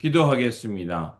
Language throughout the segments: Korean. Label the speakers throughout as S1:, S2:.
S1: 기도하겠습니다.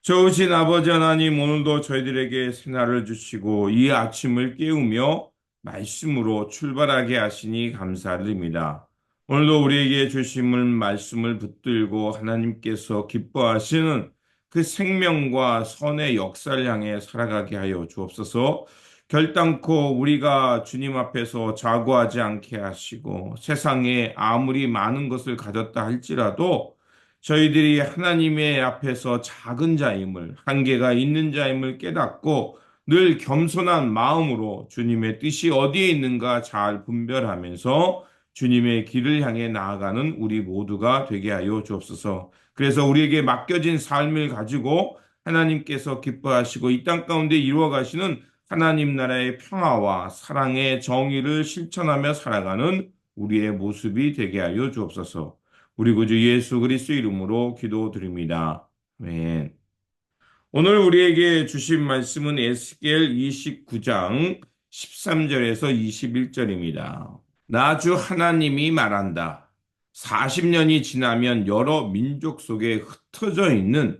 S1: 좋으신 아버지 하나님, 오늘도 저희들에게 새날을 주시고 이 아침을 깨우며 말씀으로 출발하게 하시니 감사드립니다. 오늘도 우리에게 주심을 말씀을 붙들고 하나님께서 기뻐하시는 그 생명과 선의 역사를 향해 살아가게 하여 주옵소서. 결단코 우리가 주님 앞에서 자고하지 않게 하시고 세상에 아무리 많은 것을 가졌다 할지라도 저희들이 하나님의 앞에서 작은 자임을, 한계가 있는 자임을 깨닫고 늘 겸손한 마음으로 주님의 뜻이 어디에 있는가 잘 분별하면서 주님의 길을 향해 나아가는 우리 모두가 되게 하여 주옵소서. 그래서 우리에게 맡겨진 삶을 가지고 하나님께서 기뻐하시고 이 땅 가운데 이루어 가시는 하나님 나라의 평화와 사랑의 정의를 실천하며 살아가는 우리의 모습이 되게 하여 주옵소서. 우리 구주 예수 그리스도 이름으로 기도드립니다. 아멘. 오늘 우리에게 주신 말씀은 에스겔 29장 13절에서 21절입니다. 나 주 하나님이 말한다. 40년이 지나면 여러 민족 속에 흩어져 있는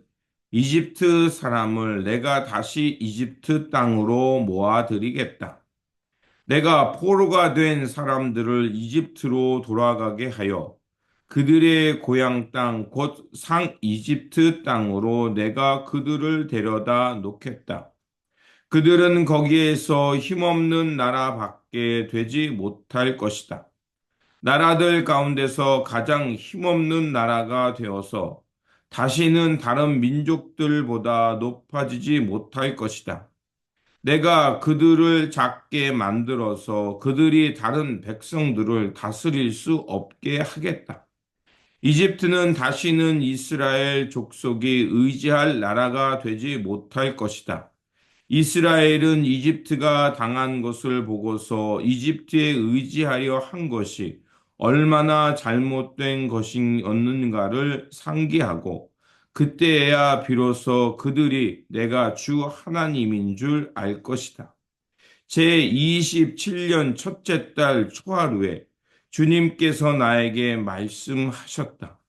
S1: 이집트 사람을 내가 다시 이집트 땅으로 모아들이겠다. 내가 포로가 된 사람들을 이집트로 돌아가게 하여 그들의 고향 땅, 곧 상 이집트 땅으로 내가 그들을 데려다 놓겠다. 그들은 거기에서 힘없는 나라밖에 되지 못할 것이다. 나라들 가운데서 가장 힘없는 나라가 되어서 다시는 다른 민족들보다 높아지지 못할 것이다. 내가 그들을 작게 만들어서 그들이 다른 백성들을 다스릴 수 없게 하겠다. 이집트는 다시는 이스라엘 족속이 의지할 나라가 되지 못할 것이다. 이스라엘은 이집트가 당한 것을 보고서 이집트에 의지하려 한 것이 얼마나 잘못된 것이었는가를 상기하고 그때야 비로소 그들이 내가 주 하나님인 줄 알 것이다. 제27년 첫째 달 초하루에 주님께서 나에게 말씀하셨다.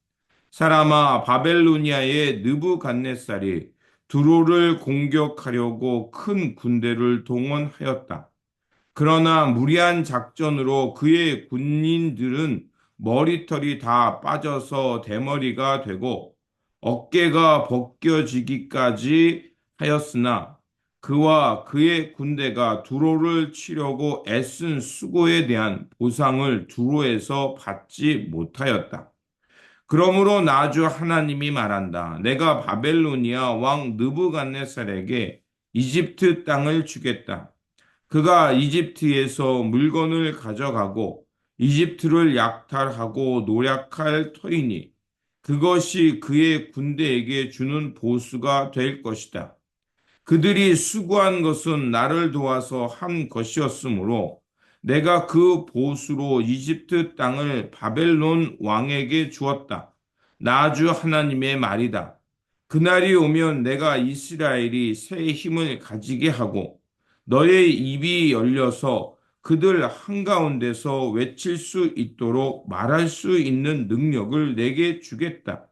S1: 사람아, 바벨로니아의 느부갓네살이 두로를 공격하려고 큰 군대를 동원하였다. 그러나 무리한 작전으로 그의 군인들은 머리털이 다 빠져서 대머리가 되고 어깨가 벗겨지기까지 하였으나 그와 그의 군대가 두로를 치려고 애쓴 수고에 대한 보상을 두로에서 받지 못하였다. 그러므로 나 주 하나님이 말한다. 내가 바벨로니아 왕 느부갓네살에게 이집트 땅을 주겠다. 그가 이집트에서 물건을 가져가고 이집트를 약탈하고 노략할 터이니 그것이 그의 군대에게 주는 보수가 될 것이다. 그들이 수고한 것은 나를 도와서 한 것이었으므로 내가 그 보수로 이집트 땅을 바벨론 왕에게 주었다. 나 주 하나님의 말이다. 그날이 오면 내가 이스라엘이 새 힘을 가지게 하고 너의 입이 열려서 그들 한가운데서 외칠 수 있도록 말할 수 있는 능력을 내게 주겠다.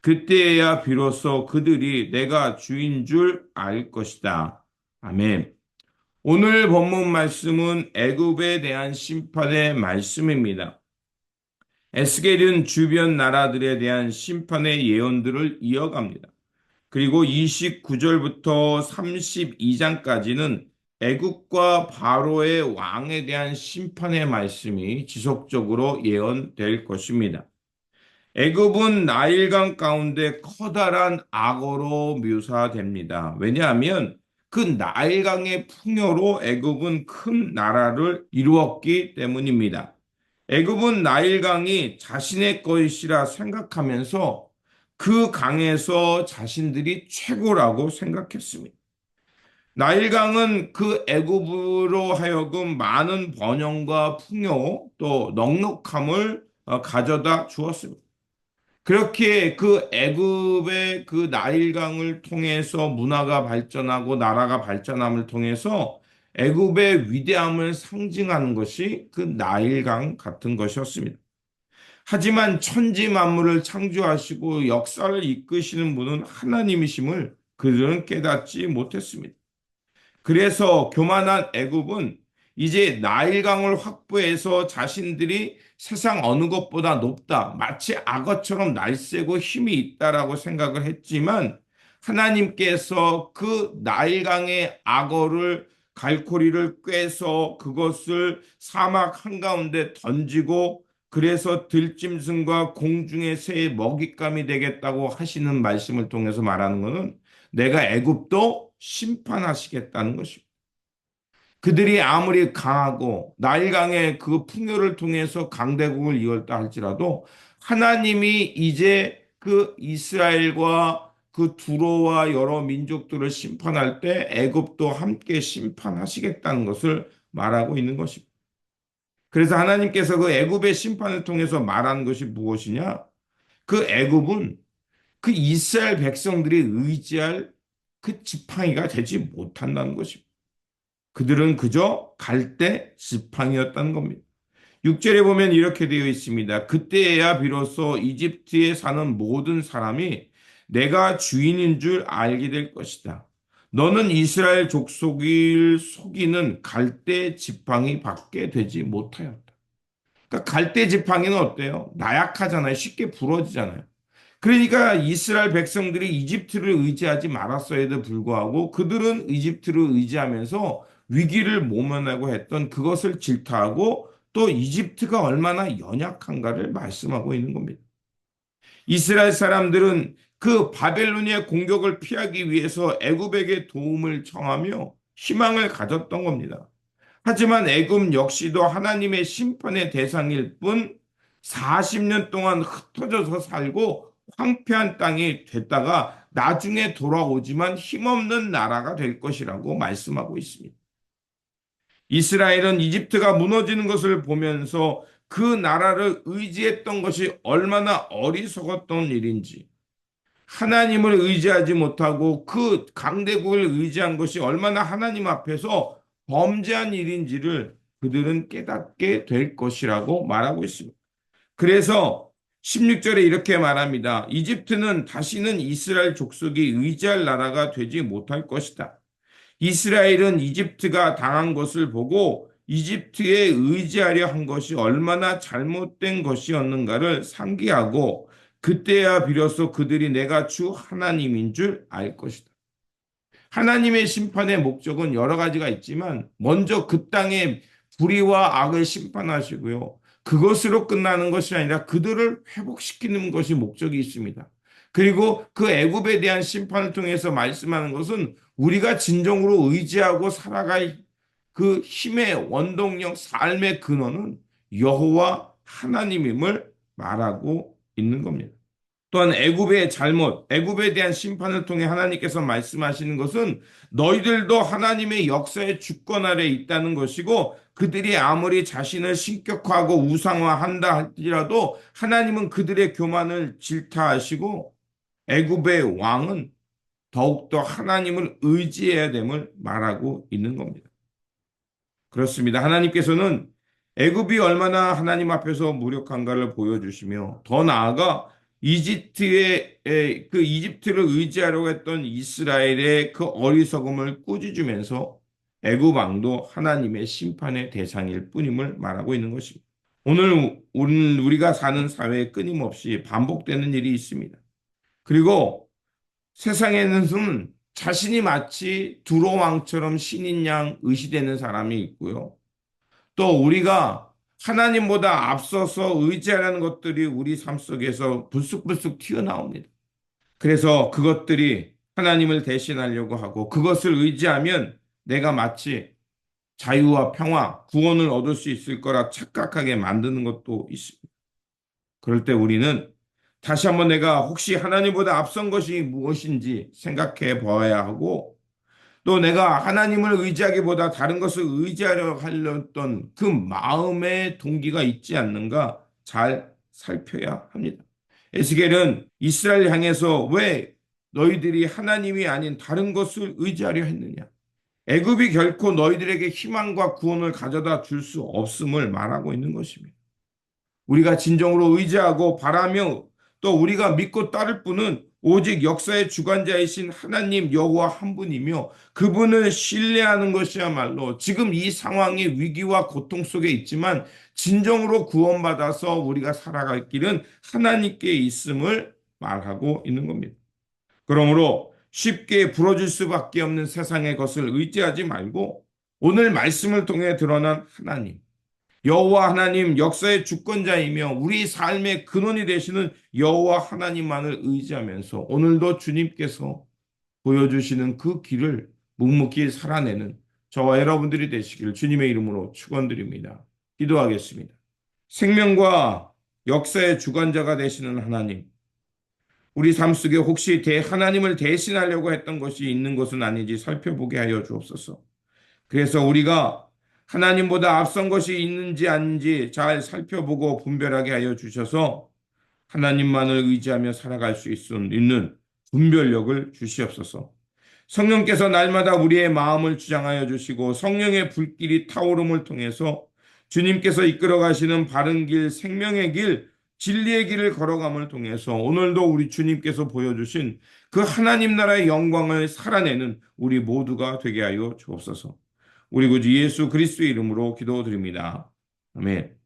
S1: 그때야 비로소 그들이 내가 주인 줄 알 것이다. 아멘. 오늘 본문 말씀은 애굽에 대한 심판의 말씀입니다. 에스겔은 주변 나라들에 대한 심판의 예언들을 이어갑니다. 그리고 29절부터 32장까지는 애국과 바로의 왕에 대한 심판의 말씀이 지속적으로 예언될 것입니다. 애굽은 나일강 가운데 커다란 악어로 묘사됩니다. 왜냐하면 그 나일강의 풍요로 애굽은 큰 나라를 이루었기 때문입니다. 애굽은 나일강이 자신의 것이라 생각하면서 그 강에서 자신들이 최고라고 생각했습니다. 나일강은 그 애굽으로 하여금 많은 번영과 풍요 또 넉넉함을 가져다 주었습니다. 그렇게 그 애굽의 그 나일강을 통해서 문화가 발전하고 나라가 발전함을 통해서 애굽의 위대함을 상징하는 것이 그 나일강 같은 것이었습니다. 하지만 천지 만물을 창조하시고 역사를 이끄시는 분은 하나님이심을 그들은 깨닫지 못했습니다. 그래서 교만한 애굽은 이제 나일강을 확보해서 자신들이 세상 어느 것보다 높다, 마치 악어처럼 날쌔고 힘이 있다라고 생각을 했지만 하나님께서 그 나일강의 악어를 갈고리를 꿰서 그것을 사막 한가운데 던지고 그래서 들짐승과 공중의 새의 먹잇감이 되겠다고 하시는 말씀을 통해서 말하는 것은 내가 애굽도 심판하시겠다는 것입니다. 그들이 아무리 강하고 나일강의 그 풍요를 통해서 강대국을 이었다 할지라도 하나님이 이제 그 이스라엘과 그 두로와 여러 민족들을 심판할 때 애굽도 함께 심판하시겠다는 것을 말하고 있는 것입니다. 그래서 하나님께서 그 애굽의 심판을 통해서 말하는 것이 무엇이냐? 그 애굽은 그 이스라엘 백성들이 의지할 그 지팡이가 되지 못한다는 것입니다. 그들은 그저 갈대 지팡이였다는 겁니다. 6절에 보면 이렇게 되어 있습니다. 그때야 비로소 이집트에 사는 모든 사람이 내가 주인인 줄 알게 될 것이다. 너는 이스라엘 족속을 속이는 갈대 지팡이 밖에 되지 못하였다. 그러니까 갈대 지팡이는 어때요? 나약하잖아요. 쉽게 부러지잖아요. 그러니까 이스라엘 백성들이 이집트를 의지하지 말았어야도 불구하고 그들은 이집트를 의지하면서 위기를 모면하고 했던 그것을 질타하고 또 이집트가 얼마나 연약한가를 말씀하고 있는 겁니다. 이스라엘 사람들은 그 바벨론의 공격을 피하기 위해서 애굽에게 도움을 청하며 희망을 가졌던 겁니다. 하지만 애굽 역시도 하나님의 심판의 대상일 뿐 40년 동안 흩어져서 살고 황폐한 땅이 됐다가 나중에 돌아오지만 힘없는 나라가 될 것이라고 말씀하고 있습니다. 이스라엘은 이집트가 무너지는 것을 보면서 그 나라를 의지했던 것이 얼마나 어리석었던 일인지, 하나님을 의지하지 못하고 그 강대국을 의지한 것이 얼마나 하나님 앞에서 범죄한 일인지를 그들은 깨닫게 될 것이라고 말하고 있습니다. 그래서 16절에 이렇게 말합니다. 이집트는 다시는 이스라엘 족속이 의지할 나라가 되지 못할 것이다. 이스라엘은 이집트가 당한 것을 보고 이집트에 의지하려 한 것이 얼마나 잘못된 것이었는가를 상기하고 그때야 비로소 그들이 내가 주 하나님인 줄 알 것이다. 하나님의 심판의 목적은 여러 가지가 있지만 먼저 그 땅의 불의와 악을 심판하시고요. 그것으로 끝나는 것이 아니라 그들을 회복시키는 것이 목적이 있습니다. 그리고 그 애굽에 대한 심판을 통해서 말씀하는 것은 우리가 진정으로 의지하고 살아갈 그 힘의 원동력, 삶의 근원은 여호와 하나님임을 말하고 있는 겁니다. 또한 애굽의 잘못, 애굽에 대한 심판을 통해 하나님께서 말씀하시는 것은 너희들도 하나님의 역사의 주권 아래 있다는 것이고 그들이 아무리 자신을 신격화하고 우상화한다 할지라도 하나님은 그들의 교만을 질타하시고 애굽의 왕은 더욱더 하나님을 의지해야 됨을 말하고 있는 겁니다. 그렇습니다. 하나님께서는 애굽이 얼마나 하나님 앞에서 무력한가를 보여주시며 더 나아가 그 이집트를 의지하려고 했던 이스라엘의 그 어리석음을 꾸짖으면서 애굽 왕도 하나님의 심판의 대상일 뿐임을 말하고 있는 것입니다. 오늘 우리가 사는 사회에 끊임없이 반복되는 일이 있습니다. 그리고 세상에는 자신이 마치 두로 왕처럼 신인 양 의시되는 사람이 있고요. 또 우리가 하나님보다 앞서서 의지하는 것들이 우리 삶 속에서 불쑥불쑥 튀어나옵니다. 그래서 그것들이 하나님을 대신하려고 하고 그것을 의지하면 내가 마치 자유와 평화, 구원을 얻을 수 있을 거라 착각하게 만드는 것도 있습니다. 그럴 때 우리는 다시 한번 내가 혹시 하나님보다 앞선 것이 무엇인지 생각해 보아야 하고 또 내가 하나님을 의지하기보다 다른 것을 의지하려 하려던 그 마음의 동기가 있지 않는가 잘 살펴야 합니다. 에스겔은 이스라엘 향해서 왜 너희들이 하나님이 아닌 다른 것을 의지하려 했느냐? 애굽이 결코 너희들에게 희망과 구원을 가져다 줄 수 없음을 말하고 있는 것입니다. 우리가 진정으로 의지하고 바라며 또 우리가 믿고 따를 분은 오직 역사의 주관자이신 하나님 여호와 한 분이며 그분을 신뢰하는 것이야말로 지금 이 상황이 위기와 고통 속에 있지만 진정으로 구원받아서 우리가 살아갈 길은 하나님께 있음을 말하고 있는 겁니다. 그러므로 쉽게 부러질 수밖에 없는 세상의 것을 의지하지 말고 오늘 말씀을 통해 드러난 하나님, 여호와 하나님 역사의 주권자이며 우리 삶의 근원이 되시는 여호와 하나님만을 의지하면서 오늘도 주님께서 보여주시는 그 길을 묵묵히 살아내는 저와 여러분들이 되시기를 주님의 이름으로 축원드립니다. 기도하겠습니다. 생명과 역사의 주관자가 되시는 하나님, 우리 삶 속에 혹시 하나님을 대신하려고 했던 것이 있는 것은 아닌지 살펴보게 하여 주옵소서. 그래서 우리가 하나님보다 앞선 것이 있는지 아닌지 잘 살펴보고 분별하게 하여 주셔서 하나님만을 의지하며 살아갈 수 있는 분별력을 주시옵소서. 성령께서 날마다 우리의 마음을 주장하여 주시고 성령의 불길이 타오름을 통해서 주님께서 이끌어 가시는 바른 길, 생명의 길, 진리의 길을 걸어감을 통해서 오늘도 우리 주님께서 보여주신 그 하나님 나라의 영광을 살아내는 우리 모두가 되게 하여 주옵소서. 우리 구주 예수 그리스도의 이름으로 기도드립니다. 아멘.